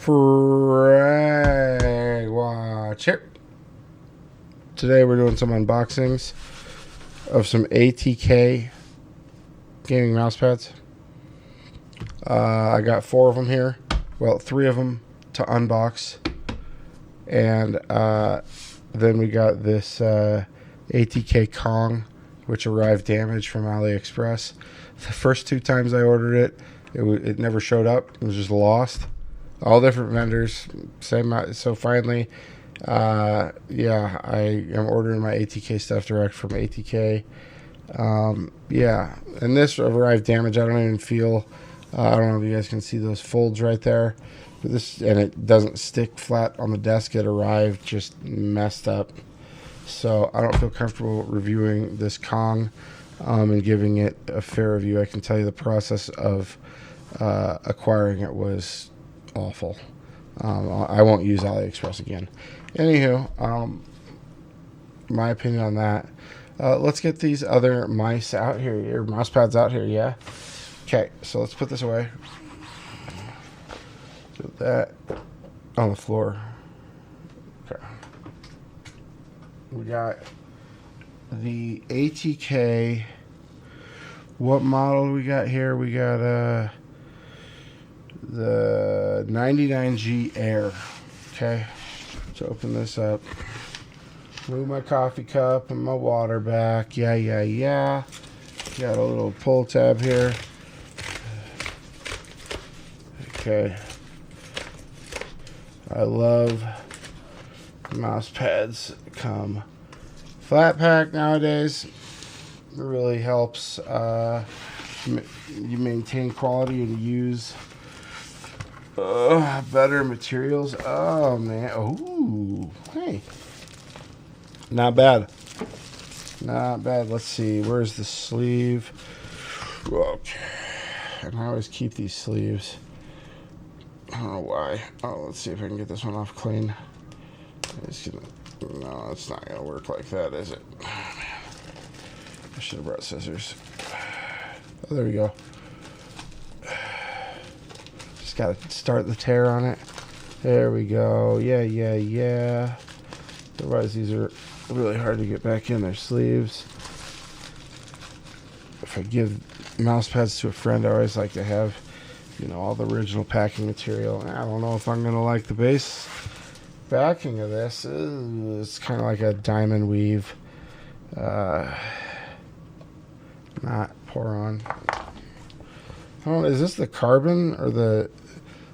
FragWatch here. Today we're doing some unboxings of some ATK gaming mouse pads. I got 4 of them here. Well, 3 of them to unbox. And then we got this ATK Kong, which arrived damaged from AliExpress. The first 2 times I ordered it, it never showed up. It was just lost. All different vendors, same. So finally, yeah, I am ordering my ATK stuff direct from ATK. Yeah, and this arrived damaged. I don't even feel. I don't know if you guys can see those folds right there. But this, and it doesn't stick flat on the desk. It arrived just messed up. So I don't feel comfortable reviewing this Kong and giving it a fair review. I can tell you the process of acquiring it was awful. I won't use AliExpress again. Anywho, my opinion on that. Let's get these other mice out here, your mouse pads out here, yeah? Okay, so let's put this away. Put that on the floor. Okay. We got the ATK. What model do we got here? We got the 99G Air. Okay, let's open this up. Move my coffee cup and my water back. Yeah. Got a little pull tab here. Okay. I love mouse pads come flat pack nowadays. It really helps you maintain quality and use better materials. Oh man. Oh, hey. Not bad. Not bad. Let's see. Where's the sleeve? Okay. And I always keep these sleeves. I don't know why. Oh, let's see if I can get this one off clean. No, it's not going to work like that, is it? Oh, man. I should have brought scissors. Oh, there we go. Just got to start the tear on it. There we go. Yeah. Otherwise, these are really hard to get back in their sleeves. If I give mouse pads to a friend, I always like to have, all the original packing material. I don't know if I'm going to like the base backing of this. It's kind of like a diamond weave. Not pour on. I don't know, is this the carbon or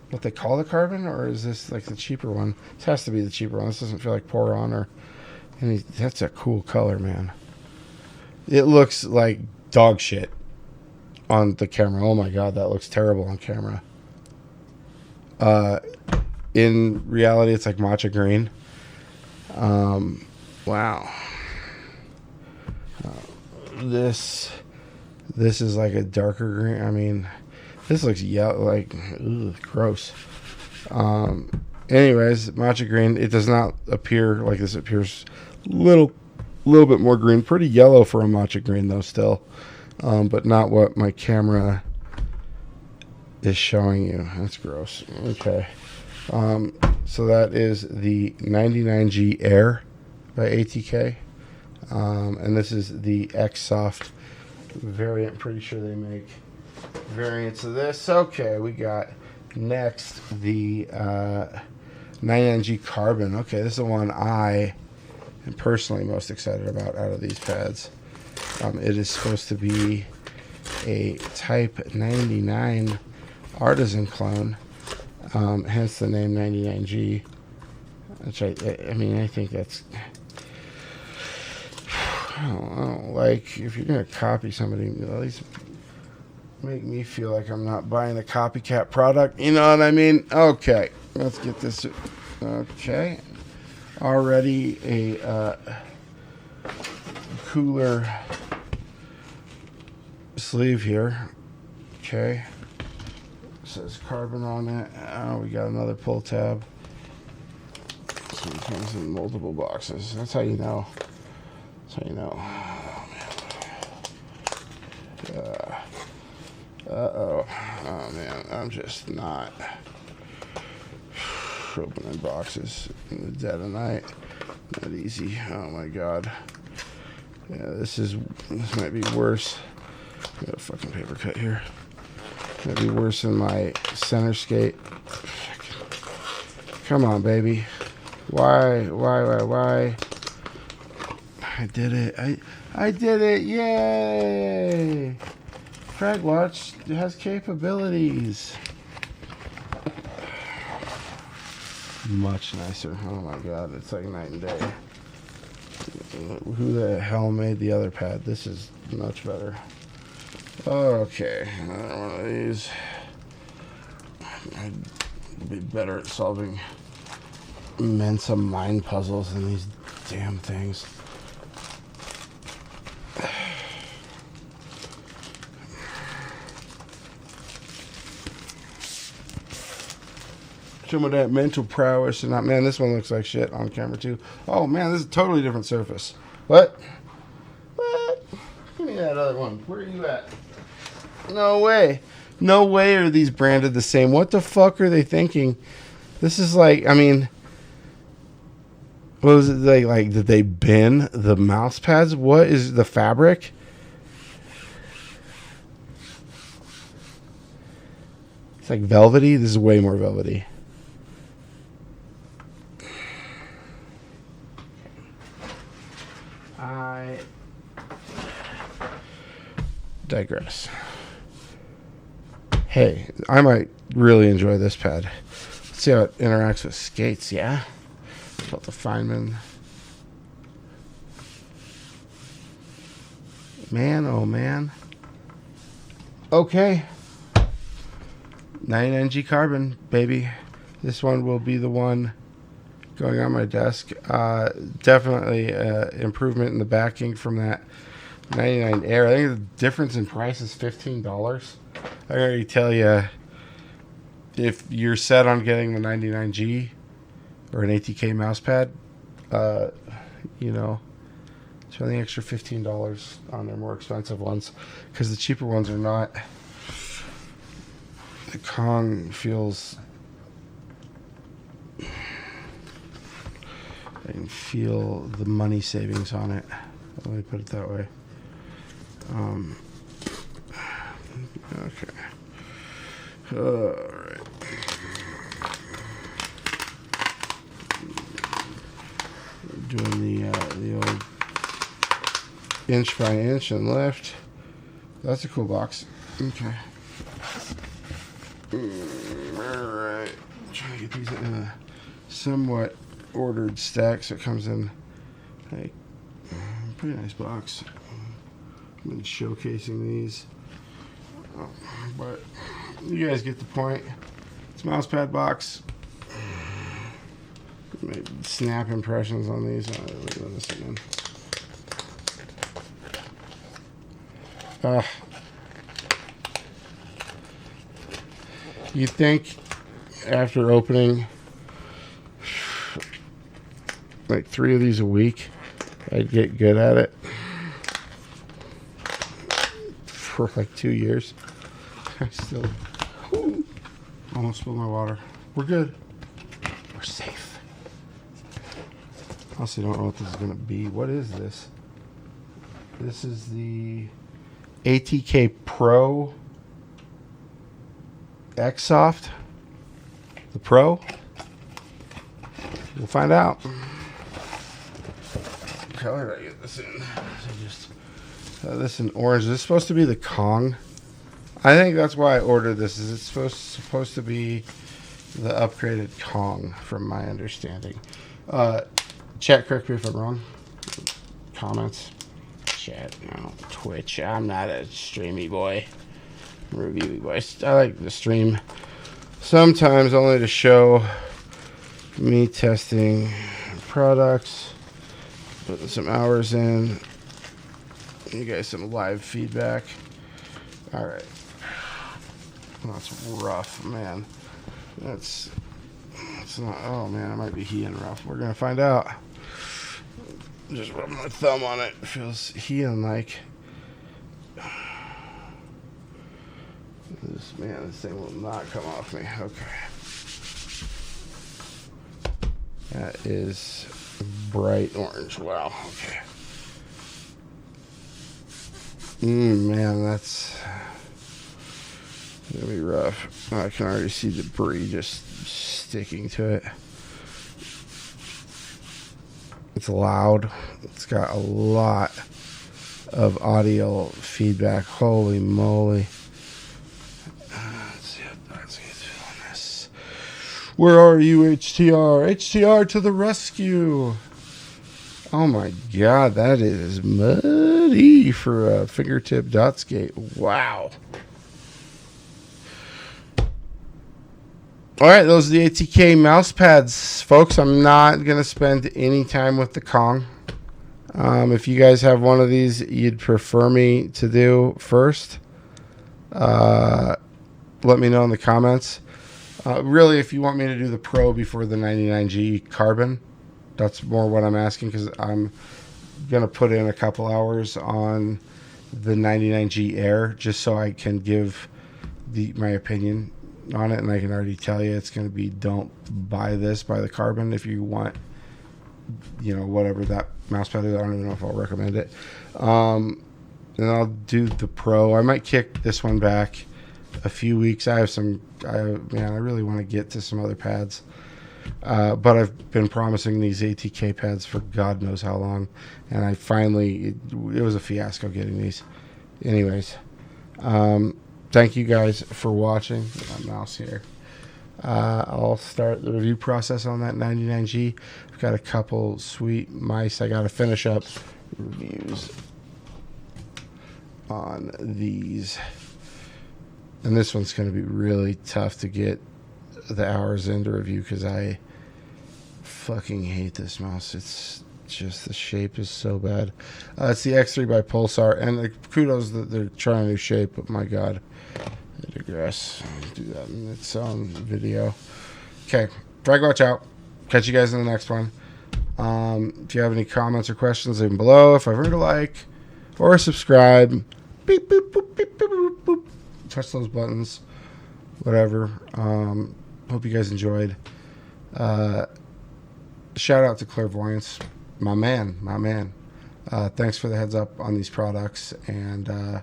what they call the carbon, or is this like the cheaper one? This has to be the cheaper one. This doesn't feel like pour on or any. That's a cool color, man. It looks like dog shit on the camera. Oh my god, that looks terrible on camera. In reality, it's like matcha green. Wow. This is like a darker green. I mean, this looks yellow, like gross. Anyways, matcha green. It does not appear like this. It appears little bit more green. Pretty yellow for a matcha green though, still. But not what my camera is showing you. That's gross. Okay. So that is the 99G Air by ATK. And this is the X-Soft variant. Pretty sure they make variants of this. Okay, we got next the 99G Carbon. Okay, this is the one I am personally most excited about out of these pads. It is supposed to be a Type 99 artisan clone, hence the name 99G. Which I mean, I think that's. I don't know, like, if you're gonna copy somebody, at least make me feel like I'm not buying a copycat product. You know what I mean? Okay, let's get this. Okay, already a cooler sleeve here. Okay, it says carbon on it. Oh, we got another pull tab. So it comes in multiple boxes. That's how you know. That's how you know. Oh man. Uh-oh. Oh man, I'm just not. Opening boxes in the dead of night. Not easy. Oh my god. Yeah, this might be worse. I got a fucking paper cut here. Might be worse than my center skate. Come on, baby. Why? I did it. I did it. Yay! FragWatch has capabilities. Much nicer. Oh my god, it's like night and day. Who the hell made the other pad? This is much better. Okay, another one of these. I'd be better at solving Mensa mind puzzles than these damn things. Some of that mental prowess and not, man, this one looks like shit on camera too. Oh man, this is a totally different surface. What? Give me that other one. Where are you at? No way. No way are these branded the same. What the fuck are they thinking? This is like, I mean, what was it like did they bin the mouse pads? What is the fabric? It's like velvety. This is way more velvety. I digress. Hey, I might really enjoy this pad. Let's see how it interacts with skates, yeah? About the Feynman. Man, oh man. Okay. 99G carbon, baby. This one will be the one going on my desk. Definitely improvement in the backing from that 99 Air. I think the difference in price is $15. I already tell you, if you're set on getting the 99G or an ATK mouse pad, you know, spend the extra $15 on their more expensive ones, because the cheaper ones are not. The Kong feels, I can feel the money savings on it. Let me put it that way. Okay. All right. Doing the old inch by inch and lift. That's a cool box. Okay. All right. Trying to get these in a somewhat ordered stack, so it comes in like pretty nice box. I've been showcasing these, but you guys get the point. It's a mouse pad box. Maybe snap impressions on these. You think after opening like 3 of these a week, I'd get good at it? For like 2 years. I still almost spilled my water. We're good. We're safe. Also, don't know what this is going to be. What is this? This is the ATK Pro X-Soft. The Pro. We'll find out. What color did I get this in? This in orange. Is this supposed to be the Kong? I think that's why I ordered this. Is it supposed to be the upgraded Kong, from my understanding? Chat, correct me if I'm wrong. Comments. Chat. No. Twitch. I'm not a streamy boy. Reviewy boy. I like to stream sometimes only to show me testing products, putting some hours in. You guys some live feedback. All right. That's rough, man. That's not. Oh man, I might be heating rough. We're gonna find out. Just rubbing my thumb on it. It feels heating like. This thing will not come off me. Okay. that is bright orange. Wow. Okay. Man, that's gonna be rough. I can already see debris just sticking to it. It's loud. It's got a lot of audio feedback. Holy moly. Let's see what that's on this. Where are you, HTR? HTR to the rescue. Oh my god, that is muddy for a fingertip dot skate. Wow. All right, those are the ATK mouse pads, folks. I'm not going to spend any time with the Kong. If you guys have one of these you'd prefer me to do first, let me know in the comments. Really, if you want me to do the Pro before the 99G Carbon, that's more what I'm asking, because I'm going to put in a couple hours on the 99G Air just so I can give my opinion on it, and I can already tell you it's going to be, don't buy this, buy the Carbon if you want, whatever that mouse pad is. I don't even know if I'll recommend it. And I'll do the Pro. I might kick this one back a few weeks. I really want to get to some other pads. But I've been promising these ATK pads for God knows how long, and I finally, it was a fiasco getting these. Anyways, thank you guys for watching. My mouse here. I'll start the review process on that 99G. I've got a couple sweet mice. I got to finish up reviews on these. And this one's going to be really tough to get the hours into review because I fucking hate this mouse. It's just, the shape is so bad. It's the X3 by Pulsar, and kudos that they're trying a new shape, but my god, I digress. I'll do that in its own video. Okay, FragWatch out. Catch you guys in the next one. If you have any comments or questions, leave them below. If I've earned a like or subscribe, beep, boop, boop, beep, boop, boop, boop. Touch those buttons, whatever. Hope you guys enjoyed. Shout out to Clairvoyance, my man. Thanks for the heads up on these products, and I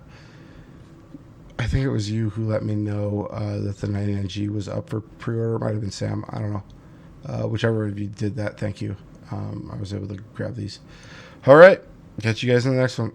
think it was you who let me know that the 99G was up for pre-order. It might have been Sam. I don't know. Whichever of you did that, thank you. I was able to grab these. All right. Catch you guys in the next one.